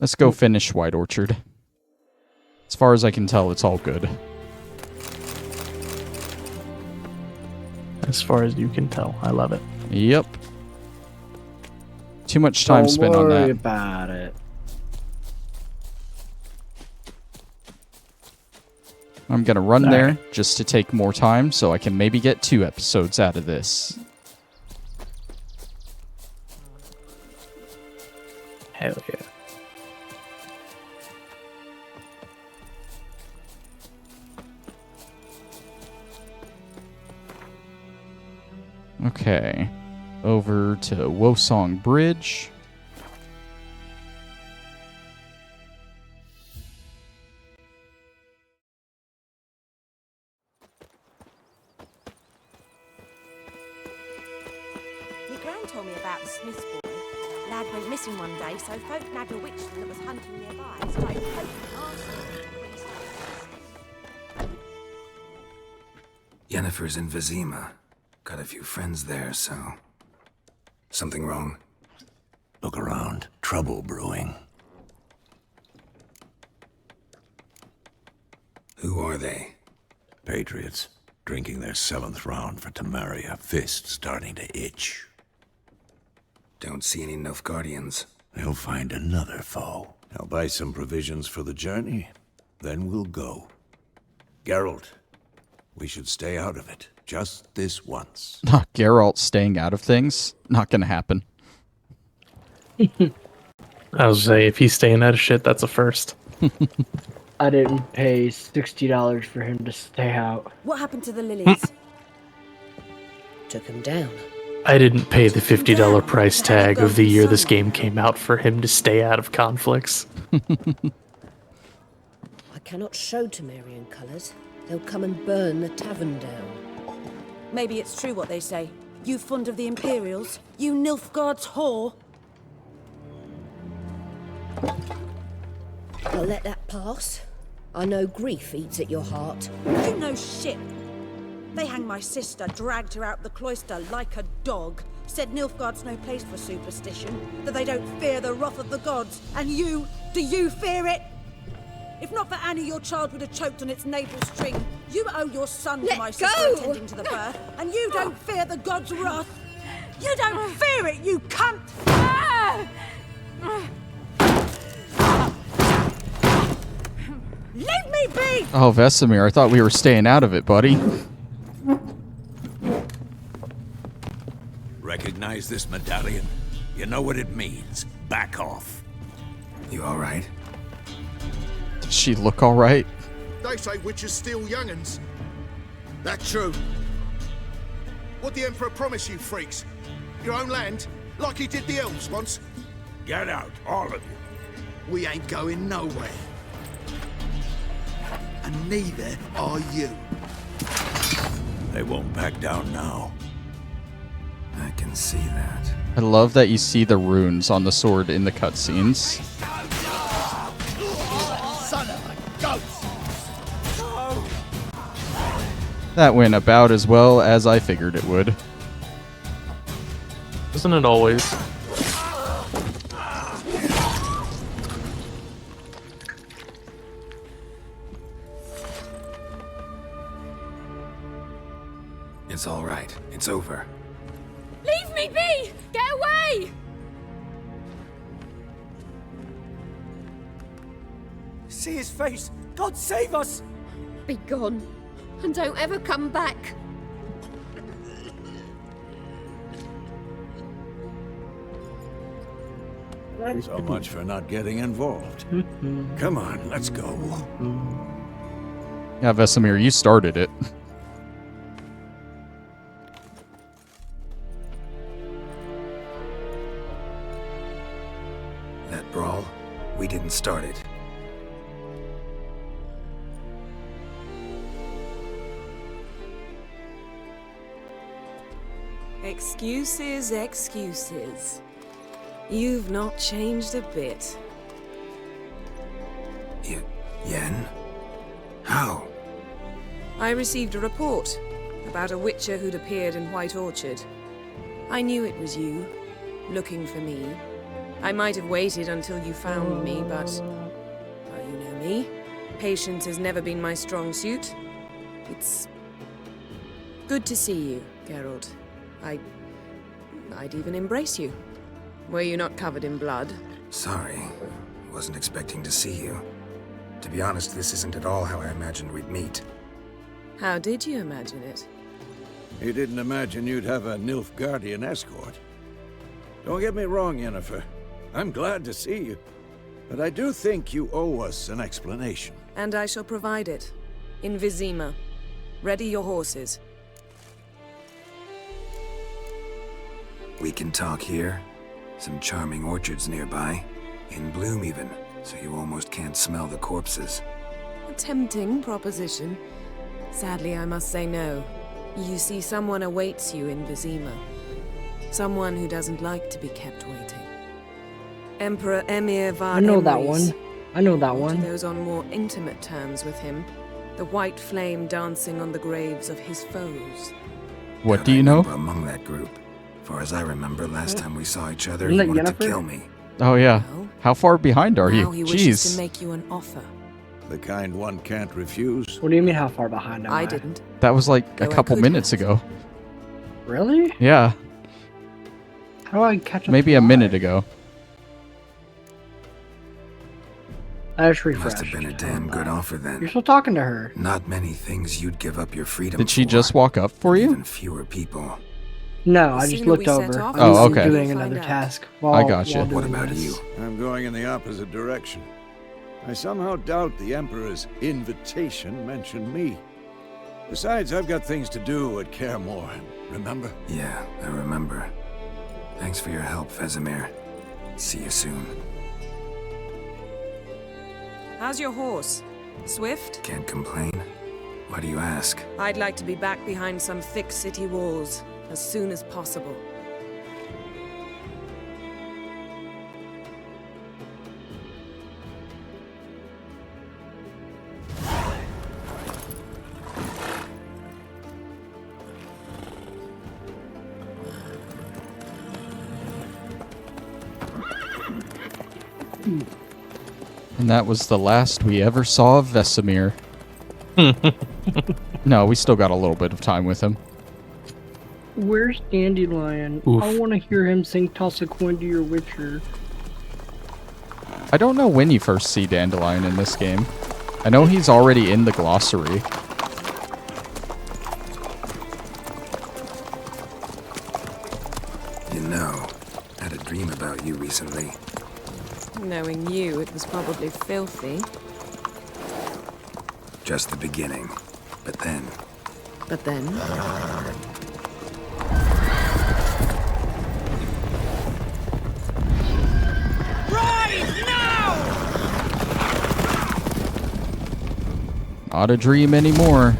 Let's go finish White Orchard. As far as I can tell, it's all good. As far as you can tell. I love it. Yep. Too much time spent on that. Don't worry about it. I'm gonna run there just to take more time so I can maybe get 2 episodes out of this. Hell yeah. Okay. Over to Wosong Bridge. Your gran told me about the Smith's boy. Lad went missing one day, so folk nabbed a witch that was hunting nearby. Started poking arson. Yennefer's in Vizima. Got a few friends there, so... Something wrong? Look around. Trouble brewing. Who are they? Patriots. Drinking their 7th round for Tamaria. Fist starting to itch. Don't see any Nilfgaardians. They'll find another foe. I'll buy some provisions for the journey. Then we'll go. Geralt, we should stay out of it. Just this once. Geralt staying out of things? Not gonna happen. I was say, if he's staying out of shit, that's a first. I didn't pay $60 for him to stay out. What happened to the lilies? Took him down. I didn't pay the $50 price tag of the year this game came out for him to stay out of conflicts. I cannot show Temerian colours. They'll come and burn the tavern down. Maybe it's true what they say. You fond of the Imperials? You Nilfgaard's whore? I'll let that pass. I know grief eats at your heart. You know shit. They hanged my sister, dragged her out the cloister like a dog. Said Nilfgaard's no place for superstition, that they don't fear the wrath of the gods. And you, do you fear it? If not for Annie, your child would have choked on its navel string. You owe your son to my sister attending to the birth, and you don't fear the gods' wrath. You don't fear it, you cunt! Leave me be! Oh, Vesemir, I thought we were staying out of it, buddy. Recognize this medallion? You know what it means. Back off. You alright? Does she look alright? They say witches steal young'uns. That's true. What the Emperor promise you, freaks? Your own land? Like he did the elves once? Get out, all of you. We ain't going nowhere. And neither are you. They won't back down now. I can see that. I love that you see the runes on the sword in the cutscenes. Son of a goat! That went about as well as I figured it would. Isn't it always? It's alright. It's over. Leave me be! Get away! See his face! God save us! Be gone, and don't ever come back. So much for not getting involved. Come on, let's go. Yeah, Vesemir, you started it. That brawl, we didn't start it. Excuses, excuses. You've not changed a bit. Yen? How? I received a report about a witcher who'd appeared in White Orchard. I knew it was you, looking for me. I might have waited until you found me, but... well, you know me. Patience has never been my strong suit. It's... good to see you, Geralt. I'd even embrace you. Were you not covered in blood? Sorry. Wasn't expecting to see you. To be honest, this isn't at all how I imagined we'd meet. How did you imagine it? You didn't imagine you'd have a Nilfgaardian escort. Don't get me wrong, Yennefer. I'm glad to see you. But I do think you owe us an explanation. And I shall provide it. In Vizima. Ready your horses. We can talk here. Some charming orchards nearby. In bloom even, so you almost can't smell the corpses. A tempting proposition. Sadly, I must say no. You see, someone awaits you in Vizima. Someone who doesn't like to be kept waiting. Emperor Emir Var I know that Emrys. one. I know that To one. those on more intimate terms with him. The white flame dancing on the graves of his foes. What do you know? Among that group. Far as I remember, last time we saw each other, Isn't he that wanted to Yennefer? kill me. Oh yeah. Well, How far behind are now you? he wishes Jeez. to make you an offer. The kind one can't refuse. What do you mean, how far behind am I? I didn't. That was like Though a I couple could minutes have. ago. Really? Yeah, How do I catch up? maybe to a minute that? ago. I just refreshed. Must have been a damn good offer then. You're still talking to her. Not many things you'd give up your freedom Did she for. just walk up for you? Even fewer people. No, The I just sooner looked we set over. off, I the was sooner doing you'll another find out. task. I gotcha. while What doing about this. you? I'm going in the opposite direction. I somehow doubt the Emperor's invitation mentioned me. Besides, I've got things to do at Kaer remember? Yeah, I remember. Thanks for your help, Vesemir. See you soon. How's your horse? Swift? Can't complain. Why do you ask? I'd like to be back behind some thick city walls as soon as possible. And that was the last we ever saw of Vesemir. No, we still got a little bit of time with him. Where's Dandelion? Oof. I want to hear him sing Toss a Coin to Your Witcher. I don't know when you first see Dandelion in this game. I know he's already in the glossary. You know, I had a dream about you recently. Knowing you, it was probably filthy. Just the beginning. But then, But then... Not a dream anymore.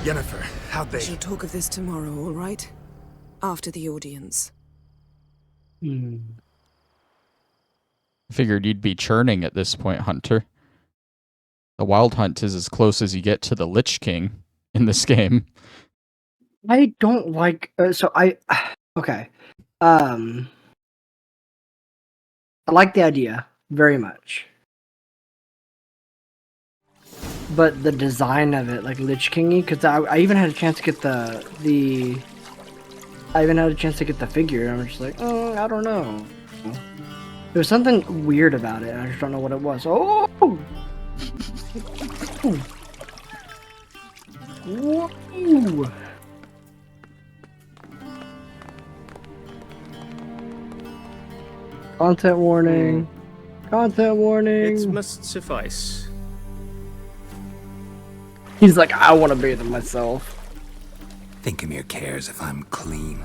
Yennefer, how'd We they... shall talk of this tomorrow, all right? After the audience. Figured you'd be churning at this point, Hunter. The Wild Hunt is as close as you get to the Lich King in this game. I don't like. Okay. I like the idea very much, but the design of it, like Lich Kingy, because I even had a chance to get the figure, and I'm just like, I don't know. There's something weird about it, and I just don't know what it was. Oh! Whoa! Content warning. Content warning. It must suffice. He's like, I want to bathe in myself. Think Emir cares if I'm clean.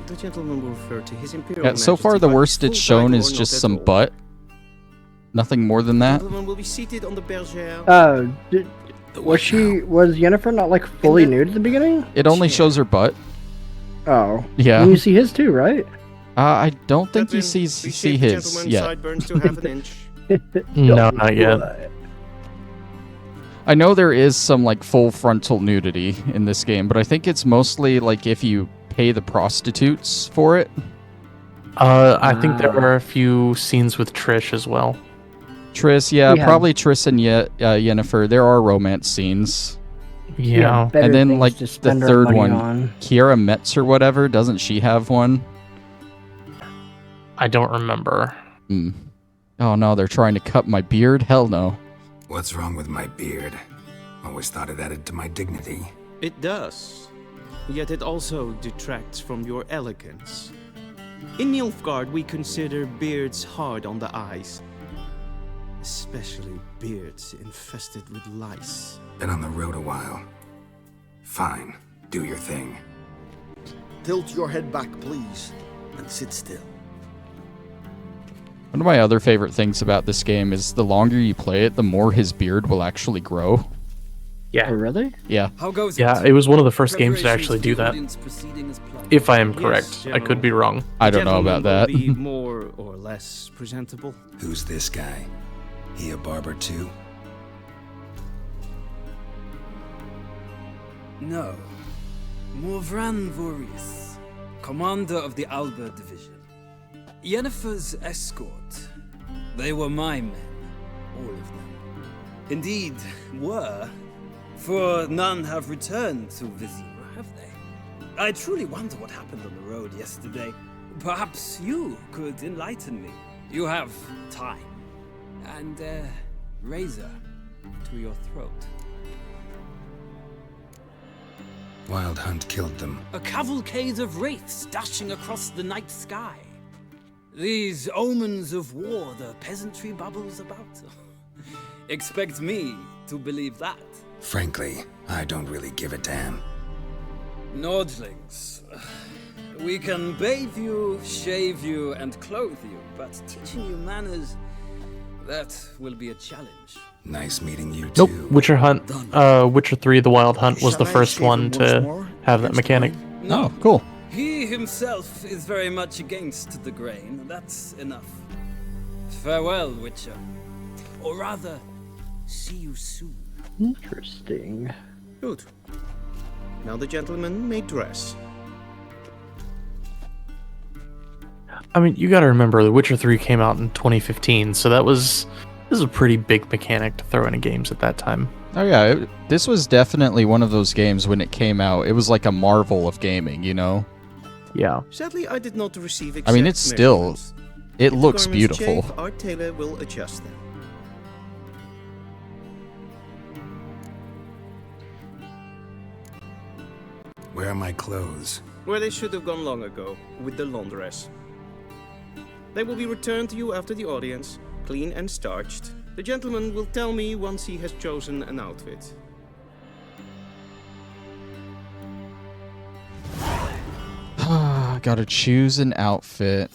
The gentleman will refer to his Imperial Yeah, so far the worst it's shown is just some butt. Nothing more than that. The gentleman will be seated on the bergère. Was Yennefer not like fully nude at the beginning? It only shows her butt. Oh. Yeah. And you see his too, right? I don't think you see his yet. Sideburns to half an inch. No, not yet. I know there is some like full frontal nudity in this game, but I think it's mostly like if you pay the prostitutes for it. I think there are a few scenes with Trish as well. Triss, yeah, probably Triss and Yennefer. There are romance scenes. Yeah. And then like the third one, Kiera Metz or whatever, doesn't she have one? I don't remember. Oh no, they're trying to cut my beard? Hell no. What's wrong with my beard? Always thought it added to my dignity. It does. Yet it also detracts from your elegance. In Nilfgaard, we consider beards hard on the eyes. Especially beards infested with lice. Been on the road a while. Fine, do your thing. Tilt your head back, please, and sit still. One of my other favorite things about this game is the longer you play it, the more his beard will actually grow. Yeah. Oh, really? Yeah. How goes Yeah, it was one of the first games to actually do that. If I am correct. I could be wrong. I don't know about that. Be more or less presentable. Who's this guy? He a barber too? No. Morvran Vorius, commander of the Alba Division. Yennefer's escort. They were my men, all of them. Indeed, were. For none have returned to Vizima, have they? I truly wonder what happened on the road yesterday. Perhaps you could enlighten me. You have time. And a razor to your throat. Wild Hunt killed them. A cavalcade of wraiths dashing across the night sky. These omens of war the peasantry bubbles about. Expect me to believe that. Frankly, I don't really give a damn. Nordlings. We can bathe you, shave you, and clothe you, but teaching you manners, that will be a challenge. Nice meeting you too. Nope. Witcher 3, The Wild Hunt was the first one to have that mechanic. No. Oh, cool. He himself is very much against the grain. That's enough. Farewell, Witcher. Or rather, see you soon. Interesting. Good. Now the gentleman may dress. I mean, you gotta remember, The Witcher 3 came out in 2015, so this is a pretty big mechanic to throw into games at that time. Oh yeah, this was definitely one of those games when it came out. It was like a marvel of gaming, you know? Yeah. Sadly, I did not receive I mean, it's still... It looks beautiful. Shave, our tailor will adjust them. Where are my clothes? Where they should have gone long ago, with the laundress. They will be returned to you after the audience, clean and starched. The gentleman will tell me once he has chosen an outfit. Gotta choose an outfit.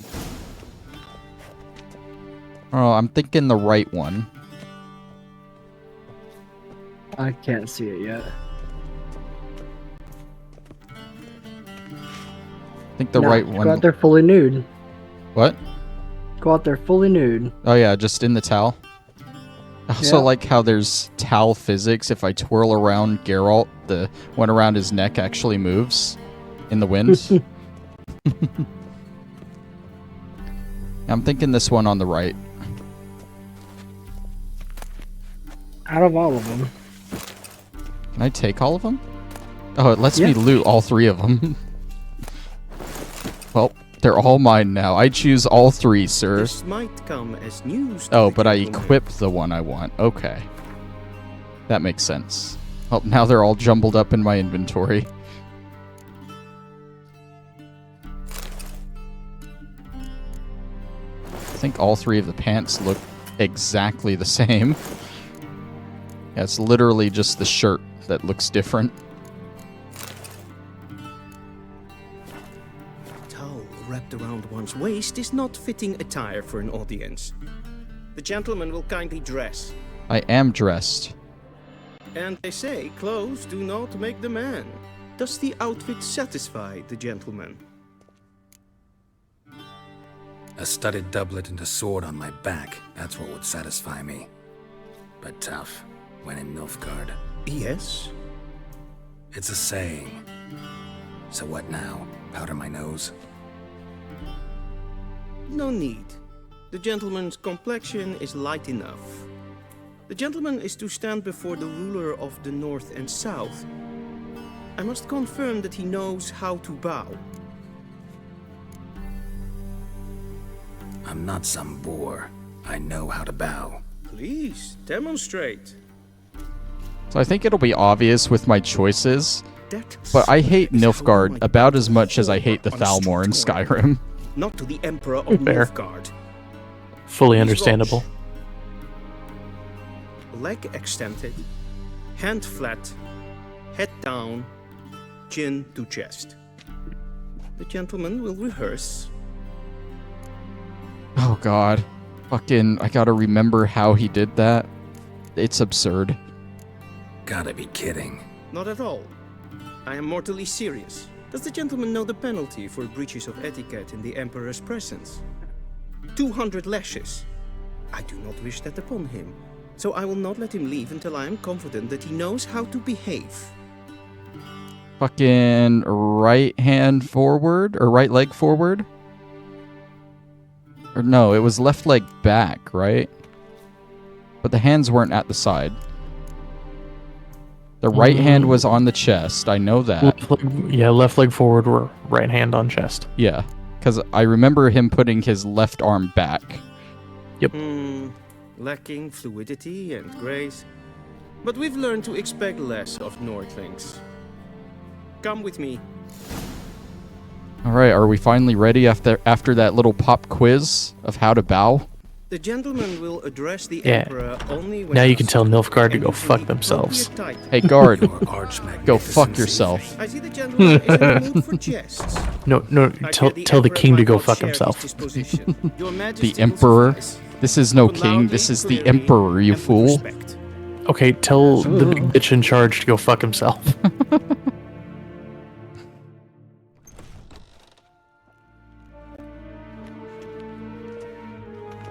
Oh, I'm thinking the right one. I can't see it yet. I think the right one. Go out there fully nude. What? Go out there fully nude. Oh yeah, just in the towel. I also like how there's towel physics. If I twirl around Geralt, the one around his neck actually moves in the wind. I'm thinking this one on the right. Out of all of them. Can I take all of them? Oh, it lets me loot all 3 of them. Well, they're all mine now. I choose all 3, sir. This might come as news to Oh, the but I gentleman. equip the one I want. Okay. That makes sense. Oh, now they're all jumbled up in my inventory. think all three of the pants look exactly the same. Yeah, it's literally just the shirt that looks different. Towel wrapped around one's waist is not fitting attire for an audience. The gentleman will kindly dress. I am dressed. And they say clothes do not make the man. Does the outfit satisfy the gentleman? A studded doublet and a sword on my back, that's what would satisfy me. But tough, when in Nilfgaard. Yes? It's a saying. So what now? Powder my nose? No need. The gentleman's complexion is light enough. The gentleman is to stand before the ruler of the North and South. I must confirm that he knows how to bow. I'm not some boor. I know how to bow. Please, demonstrate. So I think it'll be obvious with my choices, That but I hate Nilfgaard my about as much as I hate the Thalmor in Skyrim. Not to the Emperor of Fair. Nilfgaard. Fully Please understandable. watch. Leg extended, hand flat, head down, chin to chest. The gentleman will rehearse. Oh god. Fucking, I gotta remember how he did that. It's absurd. Gotta be kidding. Not at all. I am mortally serious. Does the gentleman know the penalty for breaches of etiquette in the Emperor's presence? 200 lashes. I do not wish that upon him, so I will not let him leave until I am confident that he knows how to behave. Fucking right hand forward, or right leg forward? Or no, it was left leg back, right? But the hands weren't at the side. The right hand was on the chest, I know that. Left leg forward or right hand on chest. Yeah, because I remember him putting his left arm back. Yep. Lacking fluidity and grace. But we've learned to expect less of Nordlings. Come with me. Alright, are we finally ready after that little pop quiz of how to bow? The gentleman will address the Yeah. Emperor only when Now you can tell asked, Nilfgaard to and go usually fuck themselves. appropriate title. Hey guard, Your arch go fuck magnificency. yourself. I see the gentleman is in the mood for jests. No, I tell fear the Emperor king to might go not fuck share his himself. disposition. Your Majesty The will Emperor? suffice. This is no But king, loudly, this is the clearly, Emperor, you and with fool. respect. Okay, tell the big bitch in charge to go fuck himself.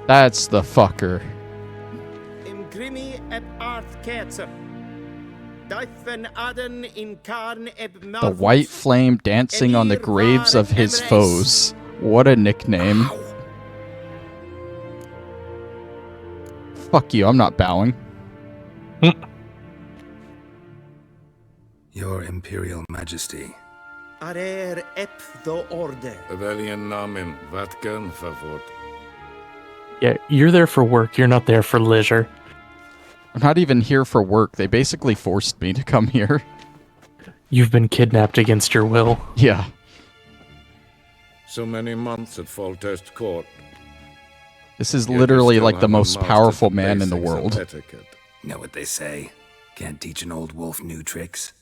That's the fucker. Im grimi eb arth kerzer. Difen aden in karn eb The white flame dancing on the graves of his foes. What a nickname. Fuck you, I'm not bowing. Your Imperial Majesty. Arer ep the orde. Evelien namen, vatken favort. Yeah, you're there for work, you're not there for leisure. I'm not even here for work. They basically forced me to come here. You've been kidnapped against your will. Yeah. So many months at Foltest Court. This is Yet literally you still like the haven't most mastered powerful the man in the basics of world. etiquette. Know what they say? Can't teach an old wolf new tricks.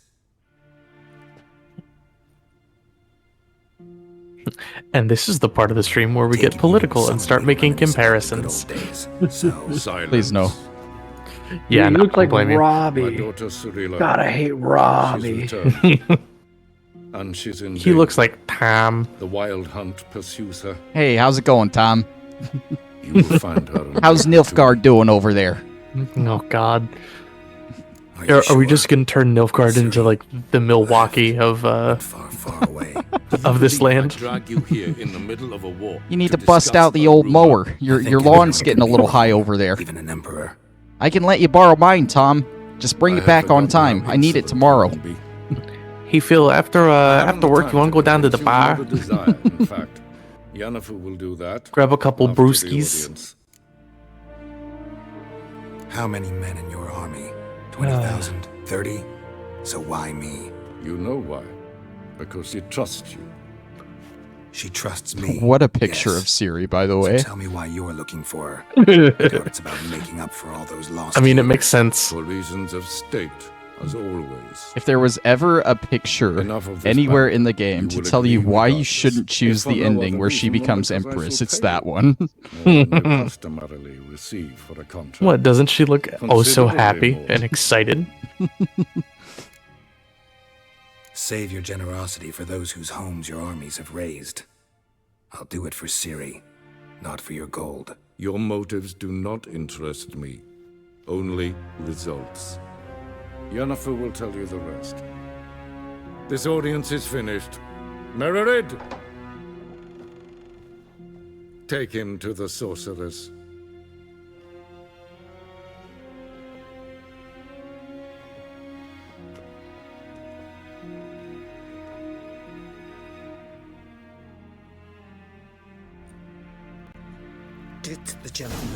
And this is the part of the stream where we get Taking political you and start somewhere making reminiscent of the comparisons. good old days. So, Silence. Please no. Yeah, you no, look I like don't blame you. My Robbie. daughter Cyrilla. God, I hate She's Robbie. returned. And she's in He danger. looks like Tom. The wild hunt pursues her. Hey, how's it going, Tom? You will find her. in How's time Nilfgaard doing over there? Oh God. are, you Are we sure? just gonna turn Nilfgaard into like the Milwaukee of Far, far away. of this I land? drag you here in the middle of a war. You need to discuss bust out the a old rumor. mower. Your think lawn's everyone getting a can be little wrong, high over there. Even an emperor. I can let you borrow mine, Tom. Just bring I it have back on forgotten time. how I need it insolent tomorrow. you can be. He feel after I haven't after work time you wanna go down to the convince you bar? of a desire. In fact, Yennefer will do that. Grab a couple after the brewskis. audience. How many men in your army? 20,000? 30? So why me? You know why? Because he trusts you. She trusts me. What a picture yes. of Ciri, by the So way. tell me why you're looking for her. It's about making up for all those lost I mean, it years. makes sense. For reasons of state, as always. If there was ever a picture Enough of this anywhere matter. in the game You to will tell you agree why you regardless. shouldn't choose If for the no ending other where she reason than becomes because I Empress, shall it's pay that you one. more than you customarily receive for a contract. What, doesn't she look oh so Considerably happy more. and excited? Save your generosity for those whose homes your armies have razed. I'll do it for Ciri, not for your gold. Your motives do not interest me. Only results. Yennefer will tell you the rest. This audience is finished. Mererid! Take him to the sorceress.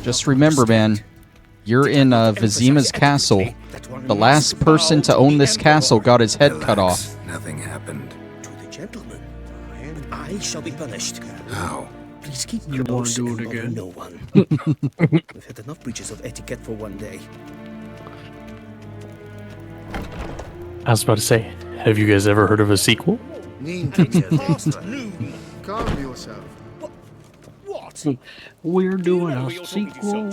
Just remember, man, you're in Vizima's castle. The last person to own this castle got his head cut off. Nothing happened. To the gentleman. But I shall be punished. How? Please keep You wanna close do and it bother again? no one. We've had enough breaches of etiquette for one day. I was about to say, have you guys ever heard of a sequel? Calm yourself. We're doing a sequel.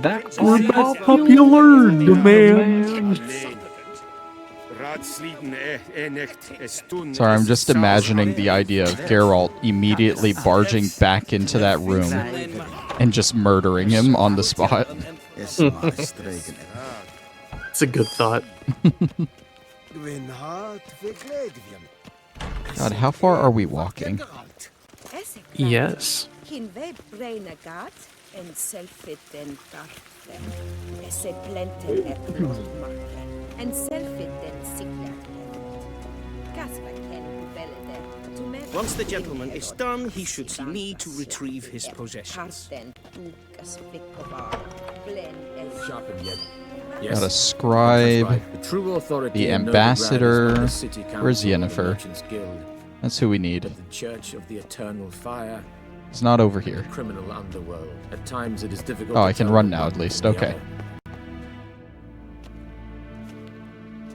That's We're popular demand. Sorry, I'm just imagining the idea of Geralt immediately barging back into that room and just murdering him on the spot. It's a good thought. God, how far are we walking? Yes. Once the gentleman is done, he should see me to retrieve his possessions. Got a scribe, the ambassador. Where's Yennefer? That's who we need. The Church of the Eternal Fire. It's not over here. Criminal underworld. At times it is difficult. Oh, I can run now at least. Okay.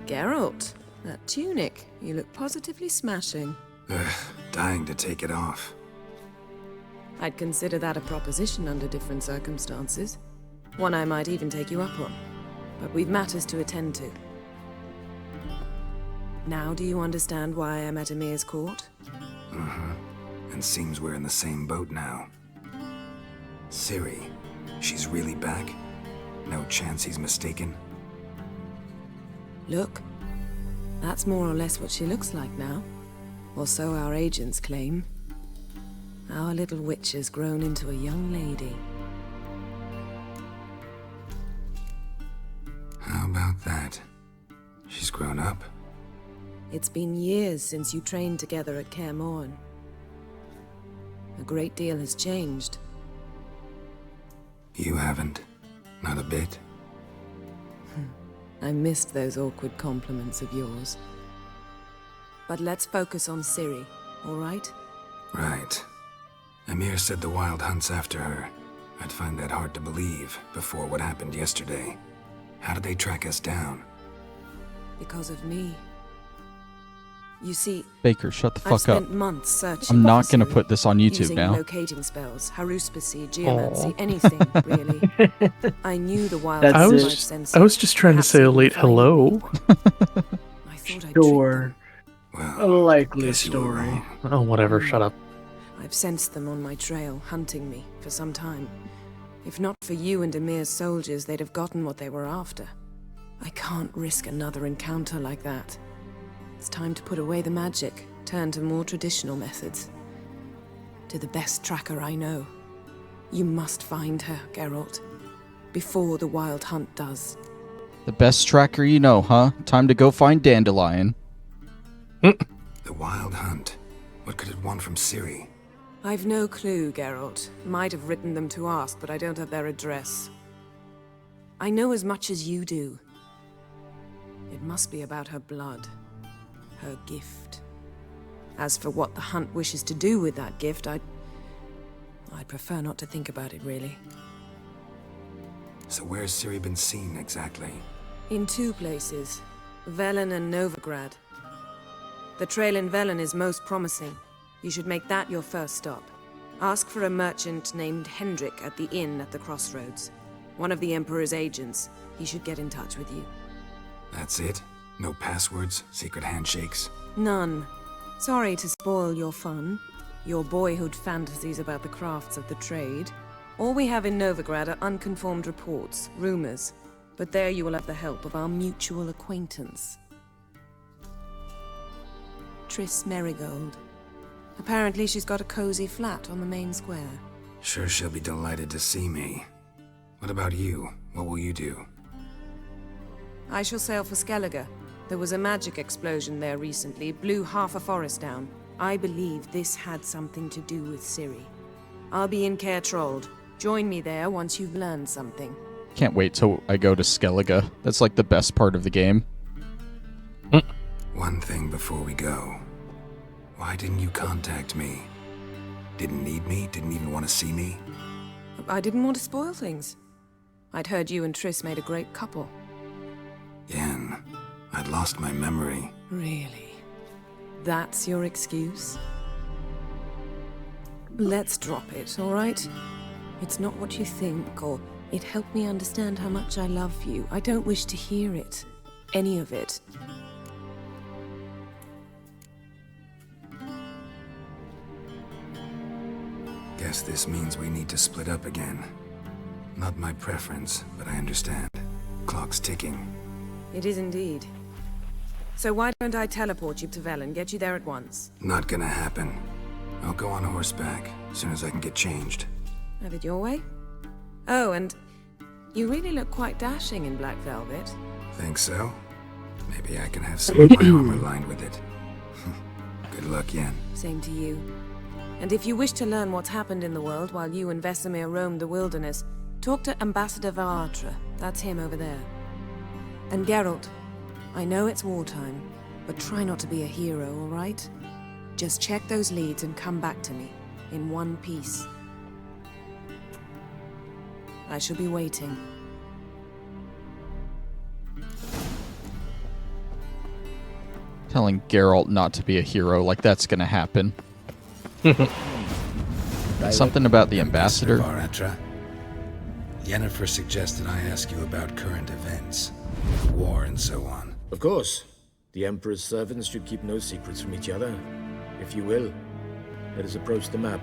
Geralt, that tunic. You look positively smashing. Dying to take it off. I'd consider that a proposition under different circumstances. One I might even take you up on. But we've matters to attend to. Now do you understand why I'm at Emir's court? Mm-hmm. And seems we're in the same boat now. Ciri, she's really back? No chance he's mistaken? Look, that's more or less what she looks like now. Or so our agents claim. Our little witch has grown into a young lady. How about that? She's grown up? It's been years since you trained together at Kaer Morhen. A great deal has changed. You haven't? Not a bit? I missed those awkward compliments of yours. But let's focus on Ciri, all right? Right. Emir said the Wild Hunt's after her. I'd find that hard to believe before what happened yesterday. How did they track us down? Because of me. You see, Baker, shut the I've fuck up. spent months searching I'm not for gonna Ciri, put this on YouTube using now. locating spells, haruspicy, geomancy, Aw. anything, really. I knew the Wild That's Hunt it. might sense I was just trying to say a late hello. I thought I'd trick Sure. Well, A likely guess you were story. wrong. Oh, whatever, shut up. I've sensed them on my trail, hunting me, for some time. If not for you and Emir's soldiers, they'd have gotten what they were after. I can't risk another encounter like that. It's time to put away the magic, turn to more traditional methods. To the best tracker I know. You must find her, Geralt. Before the Wild Hunt does. The best tracker you know, huh? Time to go find Dandelion. The Wild Hunt. What could it want from Ciri? I've no clue, Geralt. Might have written them to ask, but I don't have their address. I know as much as you do. It must be about her blood. Her gift. As for what the hunt wishes to do with that gift, I'd prefer not to think about it, really. So where's Ciri been seen, exactly? In 2 places, Velen and Novigrad. The trail in Velen is most promising. You should make that your first stop. Ask for a merchant named Hendrik at the inn at the crossroads. One of the Emperor's agents. He should get in touch with you. That's it? No passwords? Secret handshakes? None. Sorry to spoil your fun, your boyhood fantasies about the crafts of the trade. All we have in Novigrad are unconfirmed reports, rumors. But there you will have the help of our mutual acquaintance. Triss Merigold. Apparently she's got a cozy flat on the main square. Sure she'll be delighted to see me. What about you? What will you do? I shall sail for Skellige. There was a magic explosion there recently, blew half a forest down. I believe this had something to do with Ciri. I'll be in Caer Trold. Join me there once you've learned something. Can't wait till I go to Skellige. That's like the best part of the game. One thing before we go. Why didn't you contact me? Didn't need me? Didn't even want to see me? I didn't want to spoil things. I'd heard you and Triss made a great couple. Yen, I'd lost my memory. Really? That's your excuse? Let's drop it, all right? It's not what you think, or it helped me understand how much I love you. I don't wish to hear it. Any of it. Guess this means we need to split up again. Not my preference, but I understand. Clock's ticking. It is indeed. So why don't I teleport you to Velen, get you there at once? Not gonna happen. I'll go on horseback, as soon as I can get changed. Have it your way? Oh, and you really look quite dashing in black velvet. Think so? Maybe I can have some of my armor lined with it. Good luck, Yen. Same to you. And if you wish to learn what's happened in the world while you and Vesemir roamed the wilderness, talk to Ambassador Varatra. That's him over there. And Geralt, I know it's wartime, but try not to be a hero, all right? Just check those leads and come back to me, in one piece. I shall be waiting. Telling Geralt not to be a hero, like that's gonna happen. Something about the ambassador. Varatra. Yennefer suggested I ask you about current events, war and so on. Of course. The Emperor's servants should keep no secrets from each other. If you will, let us approach the map.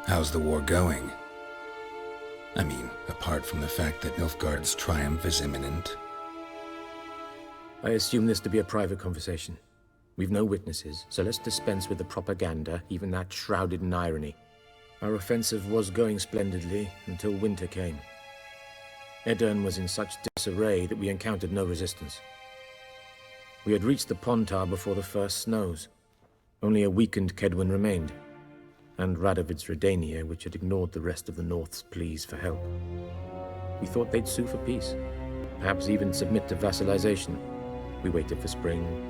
How's the war going? I mean, apart from the fact that Nilfgaard's triumph is imminent. I assume this to be a private conversation. We've no witnesses, so let's dispense with the propaganda, even that shrouded in irony. Our offensive was going splendidly until winter came. Edirn was in such disarray that we encountered no resistance. We had reached the Pontar before the first snows. Only a weakened Kedwin remained, and Radovid's Redania, which had ignored the rest of the North's pleas for help. We thought they'd sue for peace, perhaps even submit to vassalization. We waited for spring,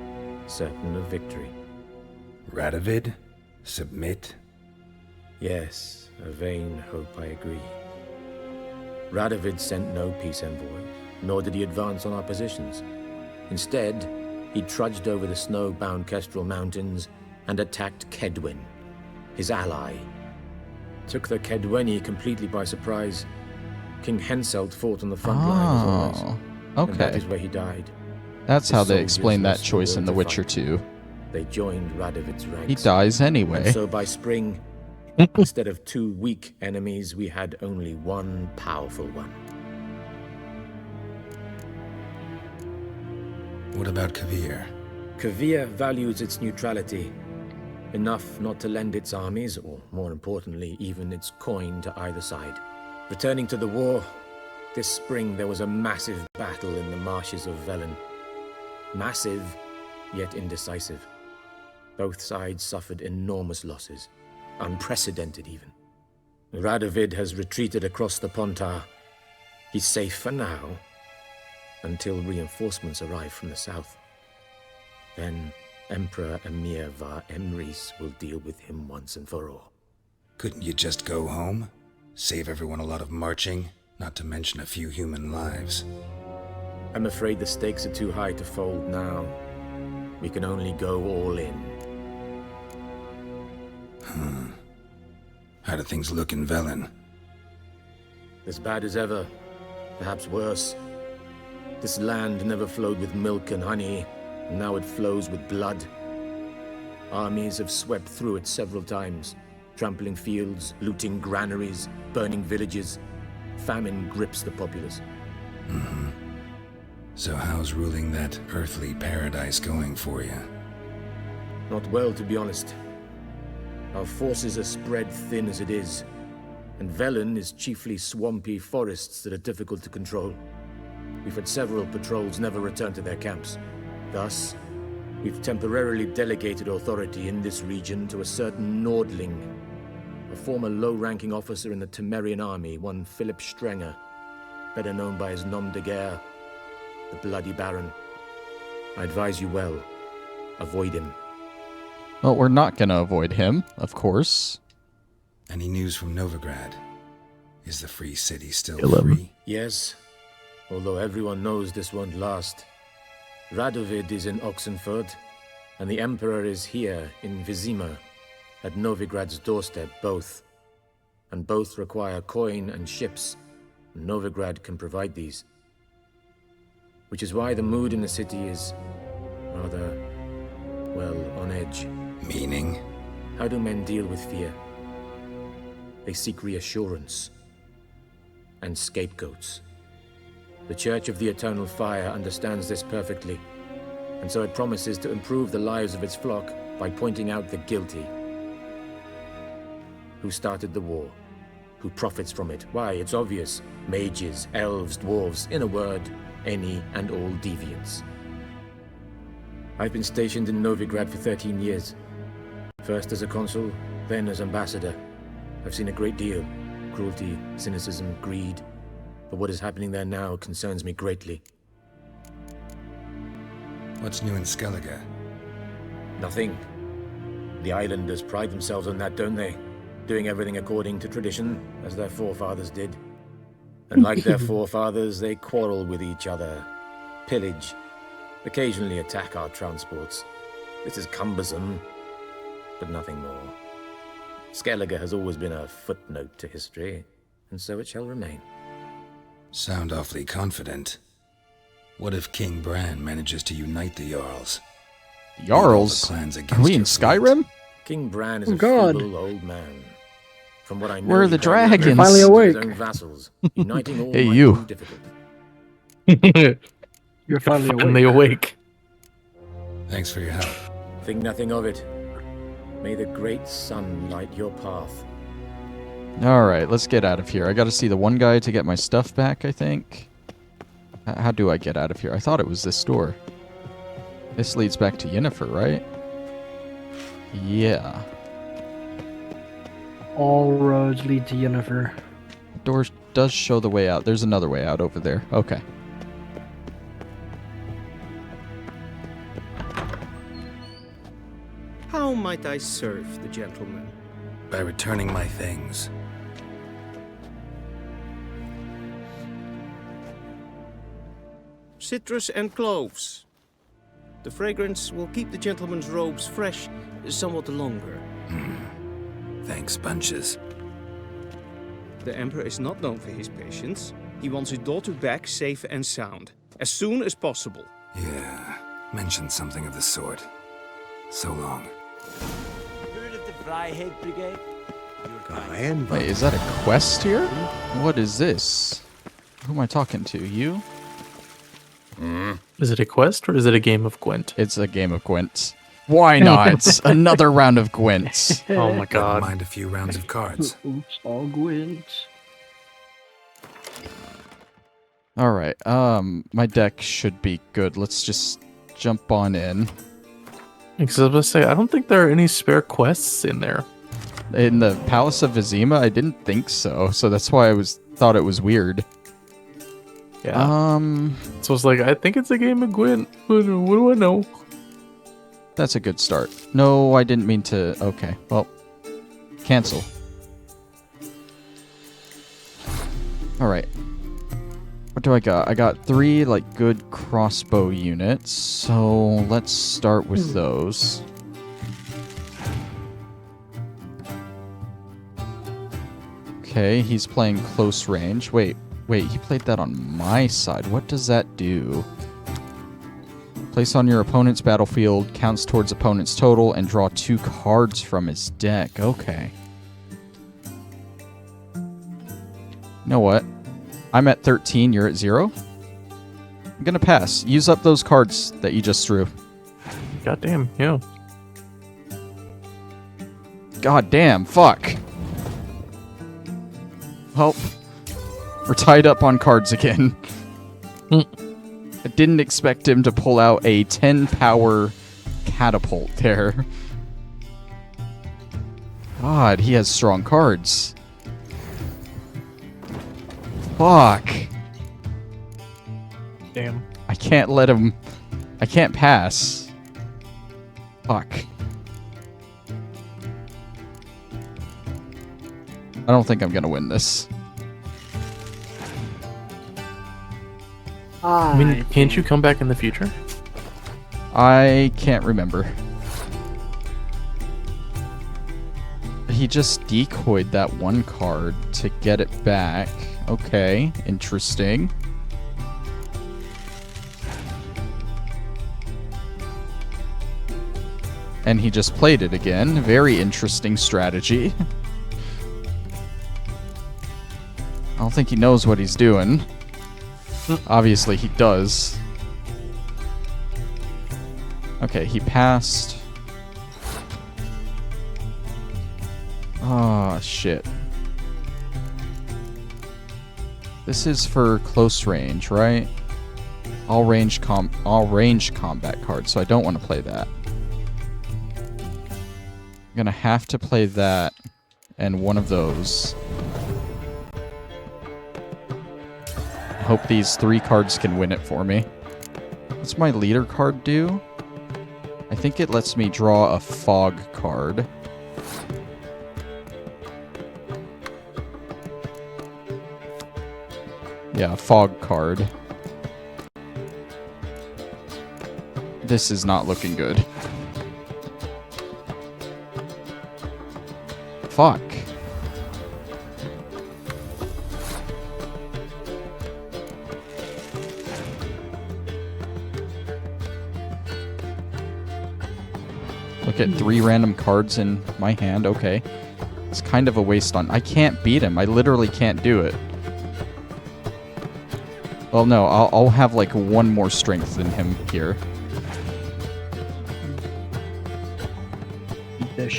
certain of victory. Radovid? Submit? Yes, a vain hope, I agree. Radovid sent no peace envoys, nor did he advance on our positions. Instead, he trudged over the snow-bound Kestrel Mountains and attacked Kedwin, his ally. Took the Kedweni completely by surprise. King Henselt fought on the front line as always. Okay. And that is where he died. That's His how they soldiers explain that lost the choice will in The to Witcher fight. 2. They joined Radovid's ranks. He dies anyway. And so by spring, instead of 2 weak enemies, we had only one powerful one. What about Kavir? Kavir values its neutrality, enough not to lend its armies, or more importantly, even its coin to either side. Returning to the war, this spring there was a massive battle in the marshes of Velen. Massive, yet indecisive. Both sides suffered enormous losses, unprecedented even. Radovid has retreated across the Pontar. He's safe for now, until reinforcements arrive from the south. Then Emperor Emir var Emrys will deal with him once and for all. Couldn't you just go home? Save everyone a lot of marching, not to mention a few human lives. I'm afraid the stakes are too high to fold now. We can only go all in. How do things look in Velen? As bad as ever, perhaps worse. This land never flowed with milk and honey, and now it flows with blood. Armies have swept through it several times, trampling fields, looting granaries, burning villages. Famine grips the populace. So how's ruling that earthly paradise going for you? Not well, to be honest. Our forces are spread thin as it is, and Velen is chiefly swampy forests that are difficult to control. We've had several patrols never return to their camps. Thus, we've temporarily delegated authority in this region to a certain Nordling, a former low-ranking officer in the Temerian army, one Philip Strenger, better known by his nom de guerre, the Bloody Baron. I advise you well. Avoid him. Well, we're not going to avoid him, of course. Any news from Novigrad? Is the free city still Kill him. free? Yes, although everyone knows this won't last. Radovid is in Oxenford, and the Emperor is here in Vizima, at Novigrad's doorstep, both. And both require coin and ships, and Novigrad can provide these. Which is why the mood in the city is rather, well, on edge. Meaning? How do men deal with fear? They seek reassurance and scapegoats. The Church of the Eternal Fire understands this perfectly, and so it promises to improve the lives of its flock by pointing out the guilty. Who started the war? Who profits from it? Why, it's obvious. Mages, elves, dwarves, in a word, any and all deviants. I've been stationed in Novigrad for 13 years. First as a consul, then as ambassador. I've seen a great deal. Cruelty, cynicism, greed. But what is happening there now concerns me greatly. What's new in Skellige? Nothing. The islanders pride themselves on that, don't they? Doing everything according to tradition, as their forefathers did. And like their forefathers, they quarrel with each other, pillage, occasionally attack our transports. This is cumbersome, but nothing more. Skellige has always been a footnote to history, and so it shall remain. Sound awfully confident. What if King Bran manages to unite the Jarls? Jarls? Are we in Skyrim? King Bran is a God. feeble old man. From what I know, Where are the he probably dragons? Finally awake. his own vassals. Uniting all Hey, might you. prove difficult. You're finally Finally awake. awake. Thanks for your help. Think nothing of it. May the great sun light your path. Alright, let's get out of here. I gotta see the one guy to get my stuff back, I think. How do I get out of here? I thought it was this door. This leads back to Yennefer, right? Yeah. All roads lead to Yennefer. Door does show the way out. There's another way out over there. Okay. How might I serve the gentleman? By returning my things. Citrus and cloves. The fragrance will keep the gentleman's robes fresh somewhat longer. Thanks, bunches. The Emperor is not known for his patience. He wants his daughter back safe and sound, as soon as possible. Yeah, mentioned something of the sort. So long. Heard of the Fryhead Brigade? Wait, is that a quest here? What is this? Who am I talking to? You? Is it a quest or is it a game of Gwent? It's a game of Gwent. Why not? Another round of Gwent. Oh my god. Wouldn't mind a few rounds of cards. Oops, all Gwent. Alright, my deck should be good. Let's just jump on in. Because I was going to say, I don't think there are any spare quests in there. In the Palace of Vizima, I didn't think so. So that's why I thought it was weird. Yeah. So it's like, I think it's a game of Gwent, but what do I know? That's a good start. No, I didn't mean to. Okay, well, cancel. Alright. What do I got? I got 3, like, good crossbow units. So let's start with those. Okay, he's playing close range. Wait, he played that on my side. What does that do? Place on your opponent's battlefield, counts towards opponent's total, and draw 2 cards from his deck. Okay. You know what? I'm at 13, you're at 0? I'm gonna pass. Use up those cards that you just threw. Goddamn, yeah. Goddamn, fuck. Well, we're tied up on cards again. I didn't expect him to pull out a 10-power catapult there. God, he has strong cards. Fuck. Damn. I can't let him... I can't pass. Fuck. I don't think I'm gonna win this. I mean, can't you come back in the future? I can't remember. He just decoyed that one card to get it back. Okay, interesting. And he just played it again. Very interesting strategy. I don't think he knows what he's doing. Obviously, he does. Okay, he passed. Oh, shit. This is for close range, right? All range combat cards, so I don't want to play that. I'm gonna have to play that and one of those. Hope these 3 cards can win it for me. What's my leader card do? I think it lets me draw a fog card. Yeah, a fog card. This is not looking good. Fuck. Look at 3 random cards in my hand. Okay. It's kind of a waste on... I can't beat him. I literally can't do it. Well, no. I'll have, like, 1 more strength than him here.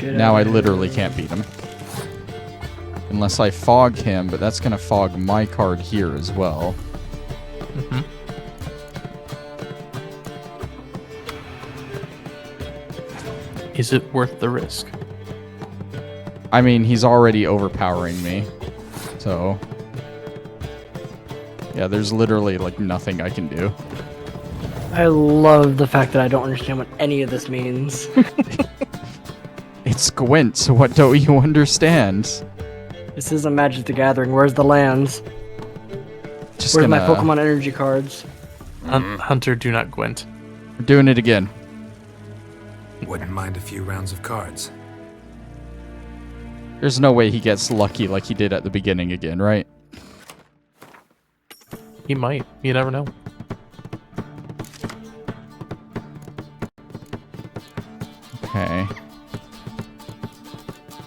Now I literally can't beat him. Unless I fog him, but that's going to fog my card here as well. Mm-hmm. Is it worth the risk? I mean, he's already overpowering me. So... yeah, there's literally, like, nothing I can do. I love the fact that I don't understand what any of this means. It's Gwent, so what don't you understand? This isn't Magic the Gathering. Where's the lands? Just Where's my Pokemon energy cards? Hunter, do not Gwent. We're doing it again. Wouldn't mind a few rounds of cards. There's no way he gets lucky like he did at the beginning again, right? He might. You never know. Okay.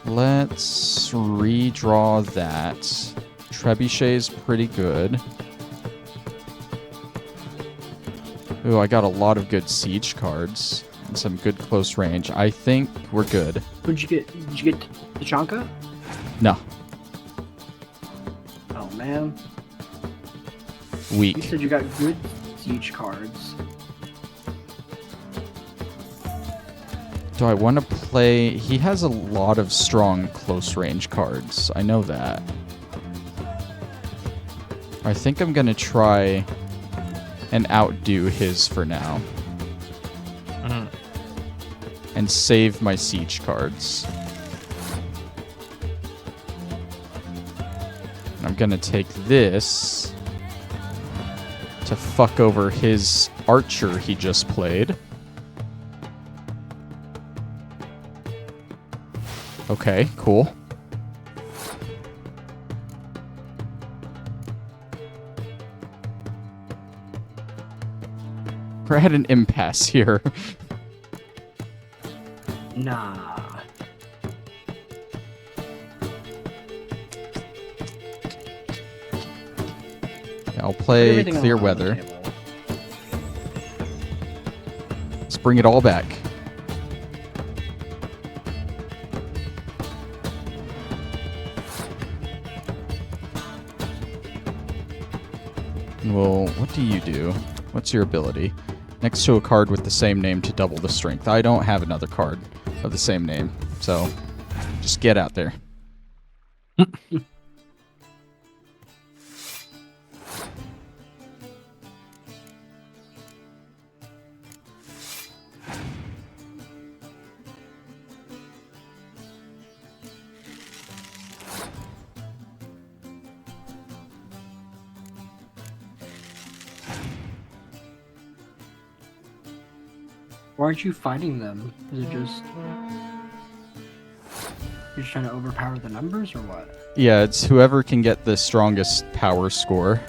Let's redraw that. Trebuchet's pretty good. Ooh, I got a lot of good siege cards. And some good close range. I think we're good. Did you get Tachanka? No. Oh, man. Weak. You said you got good siege cards. Do I want to play... He has a lot of strong close-range cards. I know that. I think I'm going to try and outdo his for now. And save my siege cards. I'm going to take this to fuck over his archer he just played. Okay, cool. We're at an impasse here. Nah. I'll play Clear Weather. Let's bring it all back. Well, what do you do? What's your ability? Next to a card with the same name to double the strength. I don't have another card of the same name, so just get out there. Why aren't you fighting them? Is it just... You're just trying to overpower the numbers, or what? Yeah, it's whoever can get the strongest power score.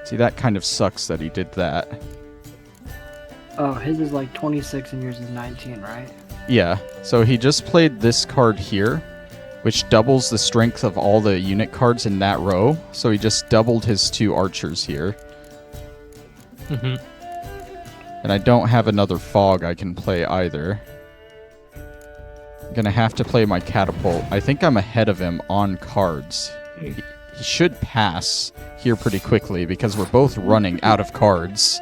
See, that kind of sucks that he did that. Oh, his is like 26 and yours is 19, right? Yeah, so he just played this card here, which doubles the strength of all the unit cards in that row. So he just doubled his 2 archers here. And I don't have another fog I can play either. I'm gonna have to play my catapult. I think I'm ahead of him on cards. He should pass here pretty quickly because we're both running out of cards.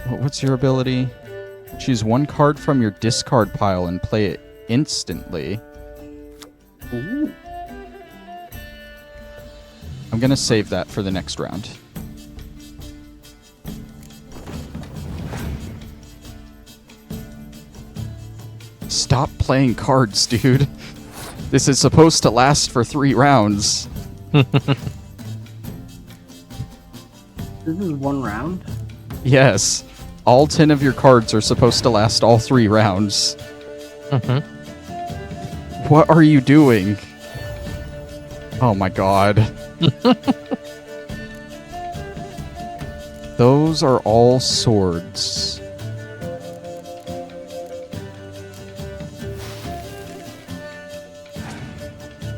What's your ability? Choose 1 card from your discard pile and play it instantly. Ooh. I'm gonna save that for the next round. Stop playing cards, dude. This is supposed to last for 3 rounds. This is 1 round? Yes. All 10 of your cards are supposed to last all 3 rounds. What are you doing? Oh my god. Those are all swords.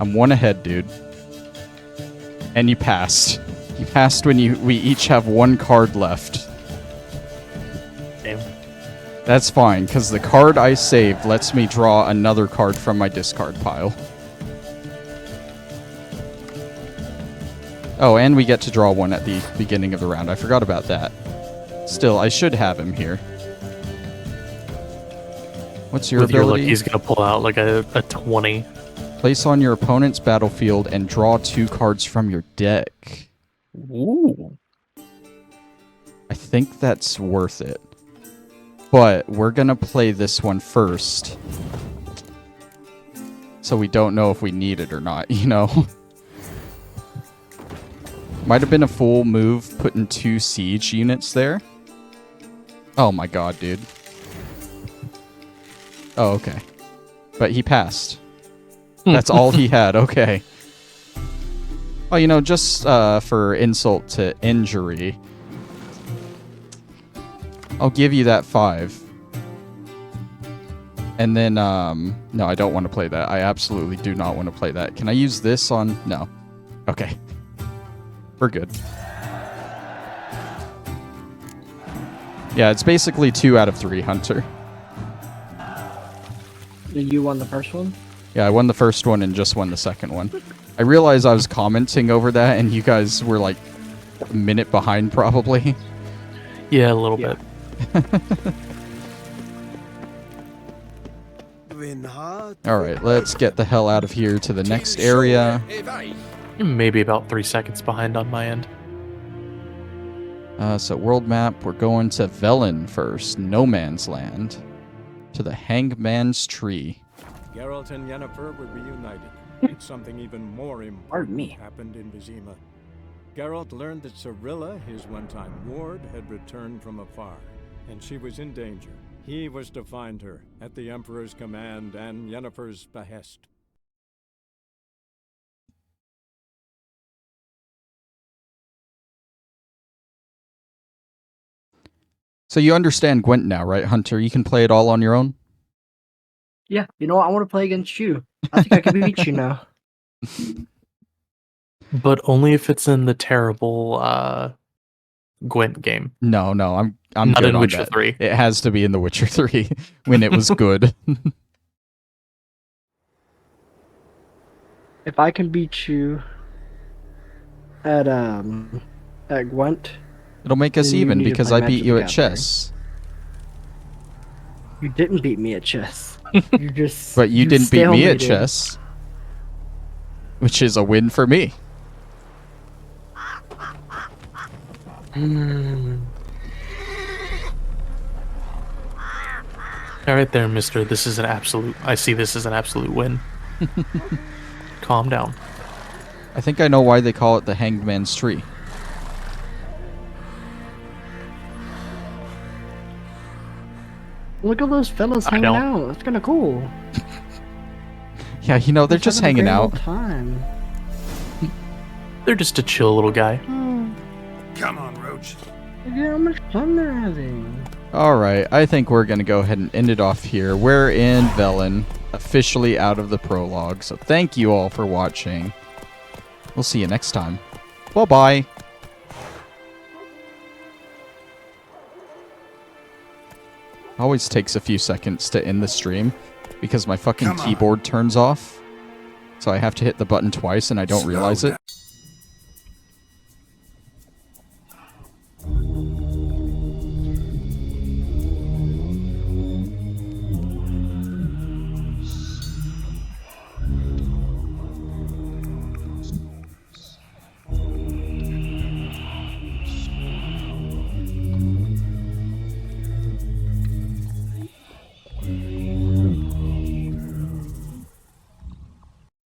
I'm 1 ahead, dude. And you passed. You passed when we each have 1 card left. Damn. That's fine, because the card I saved lets me draw another card from my discard pile. Oh, and we get to draw 1 at the beginning of the round. I forgot about that. Still, I should have him here. What's your With your luck, ability? he's gonna pull out like a 20. Place on your opponent's battlefield and draw 2 cards from your deck. Ooh. I think that's worth it. But we're gonna play this one first. So we don't know if we need it or not, you know? Might have been a full move putting 2 siege units there. Oh my god, dude. Oh, okay. But he passed. That's all he had, okay. Oh, you know, just for insult to injury, I'll give you that 5. And then, no, I don't want to play that. I absolutely do not want to play that. Can I use this on... No. Okay. We're good. Yeah, it's basically 2 out of 3, Hunter. You won the first one? Yeah, I won the first one and just won the second one. I realized I was commenting over that and you guys were like a minute behind, probably. Yeah, a little bit. Alright, let's get the hell out of here to the next area. Maybe about 3 seconds behind on my end. So world map, we're going to Velen first, No Man's Land, to the Hangman's Tree. Geralt and Yennefer were reunited, and something even more important happened in Vizima. Geralt learned that Cirilla, his one-time ward, had returned from afar, and she was in danger. He was to find her, at the Emperor's command and Yennefer's behest. So you understand Gwent now, right, Hunter? You can play it all on your own? Yeah, you know what? I want to play against you. I think I can beat you now. But only if it's in the terrible Gwent game. No, I'm not good in on Witcher that. 3. It has to be in The Witcher 3 when it was good. If I can beat you at Gwent, It'll make us then you even need to because play I Magic beat you the at Gathering. chess. You didn't beat me at chess. You just. But you didn't beat me at stalemated. chess. Which is a win for me. All right there, mister. This is an absolute... I see this as an absolute win. Calm down. I think I know why they call it the Hangman's Tree. Look at those fellas hanging don't. out. That's kind of cool. Yeah, you know, they're just hanging out. Time. They're just a chill little guy. Come on, Roach. Look at how much fun they're having. Alright, I think we're going to go ahead and end it off here. We're in Velen, officially out of the prologue. So thank you all for watching. We'll see you next time. Bye-bye. Always takes a few seconds to end the stream because my fucking keyboard turns off. So I have to hit the button twice and I don't realize it.